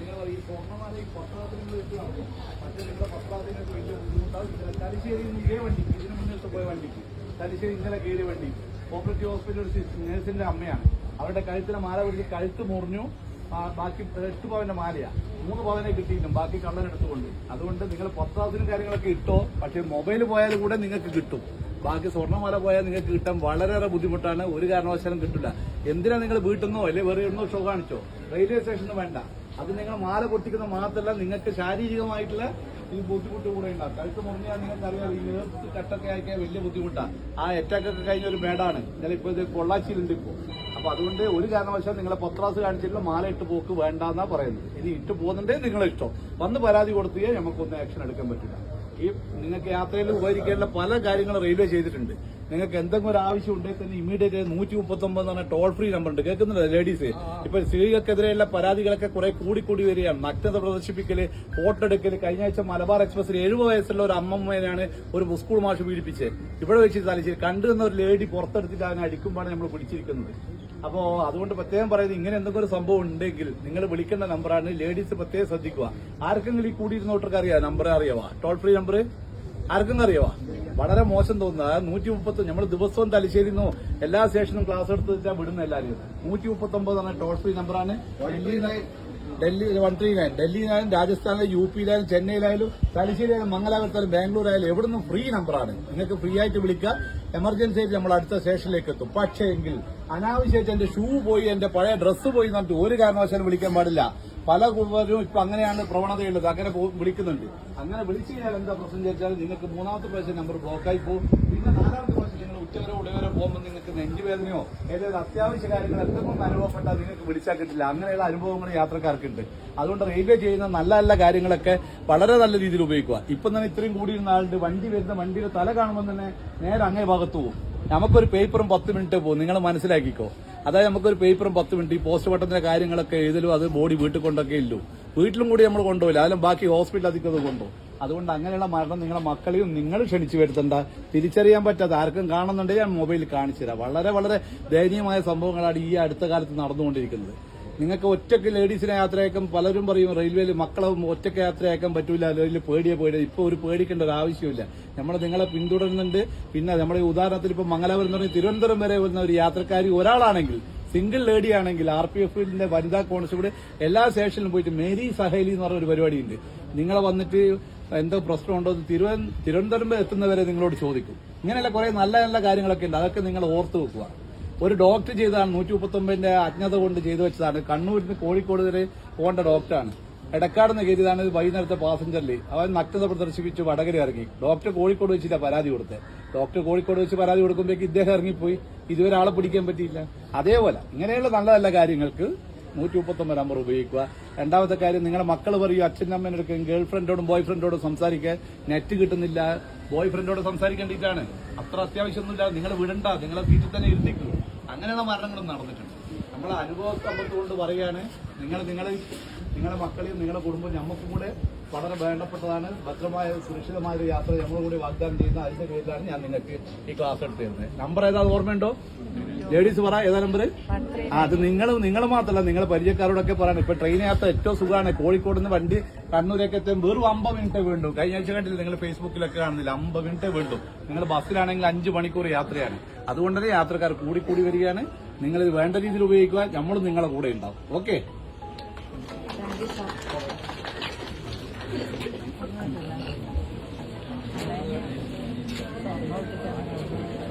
നിങ്ങൾ ഈ സ്വർണ്ണമാല ഈ പത്രാധികൾ വെക്കുകയാണോ പക്ഷേ നിങ്ങളുടെ പത്രാധികൾക്ക് വലിയ ബുദ്ധിമുട്ടാവും. തലശ്ശേരിയിൽ നിന്ന് ഇതേ വണ്ടിക്ക് ഇതിന് മുന്നേറ്റ് പോയ വണ്ടിക്ക് തലശ്ശേരി ഇന്നലെ കയറിയ വണ്ടി കോപ്പറേറ്റീവ് ഹോസ്പിറ്റൽ നേഴ്സിന്റെ അമ്മയാണ്. അവരുടെ കഴുത്തിലെ മാല പിടിച്ച് കഴുത്ത് മുറിഞ്ഞു. ബാക്കി 8 പവന്റെ മാലയാ, 3 പവനെ കിട്ടിയിട്ടും ബാക്കി കള്ളനെടുത്തുകൊണ്ട്. അതുകൊണ്ട് നിങ്ങൾ പത്രാധിനും കാര്യങ്ങളൊക്കെ ഇട്ടോ, പക്ഷെ മൊബൈൽ പോയാലും കൂടെ നിങ്ങൾക്ക് കിട്ടും. ബാക്കി സ്വർണ്ണമാല പോയാൽ നിങ്ങൾക്ക് കിട്ടാൻ വളരെയേറെ ബുദ്ധിമുട്ടാണ്. ഒരു കാരണവശാലും കിട്ടില്ല. എന്തിനാ നിങ്ങൾ വീട്ടിൽ നിന്നോ അല്ലെ വേറെ എവിടുന്നോ ഷോ കാണിച്ചോ, റെയിൽവേ സ്റ്റേഷന് വേണ്ട. അത് നിങ്ങൾ മാല പൊട്ടിക്കുന്ന മാത്രമല്ല, നിങ്ങൾക്ക് ശാരീരികമായിട്ടുള്ള ഈ ബുദ്ധിമുട്ട് കൂടെ ഉണ്ടാകും. കഴുത്ത് മുറിഞ്ഞാൽ നിങ്ങൾക്കറിയാം ഈ നേർത്ത് കട്ടൊക്കെ ആക്കിയാൽ വലിയ ബുദ്ധിമുട്ടാണ്. ആ അറ്റാക്കൊക്കെ കഴിഞ്ഞ ഒരു മേടാണ് ഇന്നലെ. ഇപ്പോൾ ഇത് പൊള്ളാച്ചിയിലുണ്ട് ഇപ്പോൾ. അപ്പൊ അതുകൊണ്ട് ഒരു കാരണവശാലും നിങ്ങളെ പത്രാസ് കാണിച്ചിട്ടുള്ള മാല ഇട്ട് പോക്ക് വേണ്ടെന്നാ പറയുന്നത്. ഇനി ഇട്ട് പോകുന്നുണ്ടേ നിങ്ങളെ ഇഷ്ടം. വന്ന് പരാതി കൊടുത്തേ നമുക്കൊന്നും ആക്ഷൻ എടുക്കാൻ പറ്റില്ല. ഈ നിങ്ങൾക്ക് യാത്രയിൽ ഉപകരിക്കേണ്ട പല കാര്യങ്ങളും റെയിൽവേ ചെയ്തിട്ടുണ്ട്. നിങ്ങൾക്ക് എന്തെങ്കിലും ഒരു ആവശ്യം ഉണ്ടെങ്കിൽ തന്നെ ഇമ്മീഡിയറ്റ് 139 എന്ന് പറഞ്ഞ ടോൾ ഫ്രീ നമ്പർ ഉണ്ട്. കേൾക്കുന്നില്ല ലേഡീസ്? ഇപ്പൊ സ്ത്രീകൾക്കെതിരെയുള്ള പരാതികളൊക്കെ കുറെ കൂടിക്കൂടി വരികയാണ്. നഗ്നത പ്രദർശിപ്പിക്കല്, ഫോട്ടോ എടുക്കല്. കഴിഞ്ഞ ആഴ്ച മലബാർ എക്സ്പ്രസിൽ 70 വയസ്സുള്ള ഒരു അമ്മമ്മേനാണ് ഒരു സ്കൂൾ മാഷ് പീഡിപ്പിച്ചത്. ഇവിടെ വെച്ച് തലശ്ശേരി കണ്ടുവന്ന ഒരു ലേഡി പുറത്തെടുത്തിട്ട് അതിനെ അടിക്കുമ്പോഴാണ് നമ്മൾ പിടിച്ചിരിക്കുന്നത്. അപ്പോ അതുകൊണ്ട് പ്രത്യേകം പറയുന്നത്, ഇങ്ങനെ എന്തെങ്കിലും ഒരു സംഭവം ഉണ്ടെങ്കിൽ നിങ്ങൾ വിളിക്കേണ്ട നമ്പറാണ്. ലേഡീസ് പ്രത്യേകം ശ്രദ്ധിക്കുക. ആർക്കെങ്കിലും ഈ കൂടിയിരുന്നോട്ടർക്ക് അറിയാം നമ്പർ അറിയാവാ? ടോൾ ഫ്രീ നമ്പർ ആർക്കും അറിയാവാ? വളരെ മോശം തോന്നുന്നത് 130. നമ്മൾ ദിവസവും തലശ്ശേരിന്നോ എല്ലാ സ്റ്റേഷനും ക്ലാസ് എടുത്ത് വെച്ചാൽ വിടുന്ന എല്ലാവരും. 139 എന്ന ടോൾ ഫ്രീ നമ്പറാണ്. ഡൽഹി 139. ഡൽഹിയിലായാലും രാജസ്ഥാനിലും യു പിയിലായാലും ചെന്നൈയിലായാലും തലശ്ശേരിയായാലും മംഗലാപുരത്തായാലും ബാംഗ്ലൂരായാലും എവിടുന്നും ഫ്രീ നമ്പറാണ്. നിങ്ങൾക്ക് ഫ്രീ ആയിട്ട് വിളിക്കുക. എമർജൻസി ആയിട്ട് നമ്മൾ അടുത്ത സ്റ്റേഷനിലേക്ക് എത്തും. പക്ഷേ എങ്കിൽ അനാവശ്യമായിട്ട് എന്റെ ഷൂ പോയി, എന്റെ പഴയ ഡ്രസ്സ് പോയി എന്നിട്ട് ഒരു കാരണവശാലും വിളിക്കാൻ പാടില്ല. പല കുടുംബരും ഇപ്പൊ അങ്ങനെയാണ് പ്രവണതയുള്ളത്. അങ്ങനെ വിളിക്കുന്നുണ്ട്. അങ്ങനെ വിളിച്ചു കഴിഞ്ഞാൽ എന്താ പ്രശ്നം ചോദിച്ചാൽ നിങ്ങൾക്ക് 3ാമത്തെ പ്രാവശ്യം നമ്പർ ബ്ലോക്കായി പോകും. പിന്നെ 4ാമത്തെ പ്രാവശ്യം നിങ്ങൾ ഉച്ചവരെ ഉടവരെ പോകുമ്പോൾ നിങ്ങൾക്ക് നെഞ്ചുവേദനയോ ഏതെങ്കിലും അത്യാവശ്യ കാര്യങ്ങൾ എന്തെങ്കിലും അനുഭവപ്പെട്ടാൽ നിങ്ങൾക്ക് വിളിച്ചാൽ കിട്ടില്ല. അങ്ങനെയുള്ള അനുഭവങ്ങൾ യാത്രക്കാർക്കുണ്ട്. അതുകൊണ്ട് റെയിൽവേ ചെയ്യുന്ന നല്ല നല്ല കാര്യങ്ങളൊക്കെ വളരെ നല്ല രീതിയിൽ ഉപയോഗിക്കുക. ഇപ്പം തന്നെ ഇത്രയും കൂടിയിരുന്ന ആളുടെ വണ്ടി വരുന്ന വണ്ടിയുടെ തല കാണുമ്പോൾ തന്നെ നേരെ അങ്ങേ ഭാഗത്ത് പോകും. നമുക്കൊരു പേപ്പറും 10 മിനിറ്റ് പോകും. നിങ്ങൾ മനസ്സിലാക്കിക്കോ. അതായത് നമുക്കൊരു പേപ്പറും 10 മിനിറ്റ് ഈ പോസ്റ്റ് പട്ടത്തിന്റെ കാര്യങ്ങളൊക്കെ എഴുതലും അത് ബോഡി വീട്ടിൽ കൊണ്ടൊക്കെ ഇല്ലു. വീട്ടിലും കൂടി നമ്മൾ കൊണ്ടുപോയില്ല. അതിലും ബാക്കി ഹോസ്പിറ്റൽ അധികം കൊണ്ടുപോകും. അതുകൊണ്ട് അങ്ങനെയുള്ള മരണം നിങ്ങളെ മക്കളെയും നിങ്ങൾ ക്ഷണിച്ചു വരുത്തണ്ട. തിരിച്ചറിയാൻ പറ്റാത്ത ആർക്കും കാണുന്നുണ്ടെങ്കിൽ ഞാൻ മൊബൈലിൽ കാണിച്ചു തരാം. വളരെ വളരെ ദയനീയമായ സംഭവങ്ങളാണ് ഈ അടുത്ത കാലത്ത് നടന്നുകൊണ്ടിരിക്കുന്നത്. നിങ്ങൾക്ക് ഒറ്റയ്ക്ക് ലേഡീസിനെ യാത്രയാക്കാൻ പലരും പറയും റെയിൽവേയിൽ മക്കളെ ഒറ്റയ്ക്ക് യാത്രയാക്കാൻ പറ്റൂല, അല്ലെങ്കിൽ പേടിയെ. ഇപ്പൊ ഒരു പേടിക്കേണ്ട ഒരു ആവശ്യമില്ല. നമ്മൾ നിങ്ങളെ പിന്തുടരുന്നുണ്ട്. പിന്നെ നമ്മുടെ ഉദാഹരണത്തിൽ ഇപ്പൊ മംഗലാപുരം എന്ന് പറഞ്ഞാൽ തിരുവനന്തപുരം വരെ വരുന്ന ഒരു യാത്രക്കാരി ഒരാളാണെങ്കിൽ, സിംഗിൾ ലേഡി ആണെങ്കിൽ RPF വനിതാ കോൺസ്റ്റബിൾ എല്ലാ സ്റ്റേഷനിലും പോയിട്ട് മേരി സഹേലി എന്ന് പറഞ്ഞ ഒരു പരിപാടിയുണ്ട്. നിങ്ങളെ വന്നിട്ട് എന്തോ പ്രശ്നമുണ്ടോ തിരുവനന്തപുരം എത്തുന്നവരെ നിങ്ങളോട് ചോദിക്കും. ഇങ്ങനെയുള്ള കുറെ നല്ല നല്ല കാര്യങ്ങളൊക്കെ ഉണ്ട്. അതൊക്കെ നിങ്ങൾ ഓർത്തു വെക്കുക. ഒരു ഡോക്ടർ ചെയ്തതാണ് 139 അജ്ഞത കൊണ്ട് ചെയ്തു വെച്ചതാണ്. കണ്ണൂരിൽ നിന്ന് കോഴിക്കോട് വരെ പോകേണ്ട ഡോക്ടറാണ്. എടക്കാട് നിന്ന് കയറിയതാണ്. വൈകുന്നേരത്തെ പാസഞ്ചറിൽ അവൻ നഗ്നത പ്രദർശിപ്പിച്ച് വടകര ഇറങ്ങി. ഡോക്ടർ കോഴിക്കോട് വെച്ചില്ല പരാതി കൊടുത്തത്. ഡോക്ടർ കോഴിക്കോട് വെച്ച് പരാതി കൊടുക്കുമ്പോഴേക്ക് ഇദ്ദേഹം ഇറങ്ങിപ്പോയി. ഇതുവരെ ആളെ പിടിക്കാൻ പറ്റിയില്ല. അതേപോലെ ഇങ്ങനെയുള്ള നല്ല നല്ല കാര്യങ്ങൾക്ക് 139 നമ്പർ ഉപയോഗിക്കുക. രണ്ടാമത്തെ കാര്യം, നിങ്ങളുടെ മക്കൾ പറയും അച്ഛനും അമ്മേനെടുക്കും ഗേൾ ഫ്രണ്ടോടും ബോയ് ഫ്രണ്ടോടും സംസാരിക്കാൻ നെറ്റ് കിട്ടുന്നില്ല. ബോയ് ഫ്രണ്ടോട് സംസാരിക്കേണ്ടിയിട്ടാണ്. അത്ര അത്യാവശ്യമൊന്നുമില്ല. നിങ്ങൾ വിടണ്ട, നിങ്ങളെ വീട്ടിൽ തന്നെ ഇരുത്തിക്കൂ. അങ്ങനെയുള്ള മരണങ്ങളും നടന്നിട്ടുണ്ട്. നമ്മളെ അനുഭവ സമ്പത്ത് കൊണ്ട് പറയാണ്, നിങ്ങളുടെ മക്കളെയും നിങ്ങളുടെ കുടുംബം ഞമ്മക്കും കൂടെ വളരെ വേണ്ടപ്പെട്ടതാണ്. ഭദ്രമായ സുരക്ഷിതമായ ഒരു യാത്ര നമ്മൾ കൂടി വാഗ്ദാനം ചെയ്യുന്ന അതിന്റെ പേരിലാണ് ഞാൻ നിങ്ങൾക്ക് ഈ ക്ലാസ് എടുത്ത് തരുന്നത്. നമ്പർ ഏതാ ഓർമ്മയുണ്ടോ? ലേഡീസ് പറ, ഏതാ നമ്പർ? അത് നിങ്ങൾ മാത്രമല്ല, നിങ്ങളെ പരിചയക്കാരോടൊക്കെ പറയണം. ഇപ്പൊ ട്രെയിൻ യാത്ര ഏറ്റവും സുഖമാണ്. കോഴിക്കോട് നിന്ന് വണ്ടി കണ്ണൂരൊക്കെ എത്താൻ വെറും 50 മിനിറ്റ് വേണ്ടു. കഴിഞ്ഞ ആഴ്ച കണ്ടില്ല നിങ്ങൾ ഫേസ്ബുക്കിലൊക്കെ കാണുന്നില്ല, 50 മിനിറ്റ് വേണ്ടു. നിങ്ങൾ ബസ്സിലാണെങ്കിൽ 5 മണിക്കൂർ യാത്രയാണ്. അതുകൊണ്ട് തന്നെ യാത്രക്കാർ കൂടി വരികയാണ്. നിങ്ങളിത് വേണ്ട രീതിയിൽ ഉപയോഗിക്കുക. നമ്മളും നിങ്ങളെ കൂടെ ഉണ്ടാവും. ഓക്കെ. Thank you.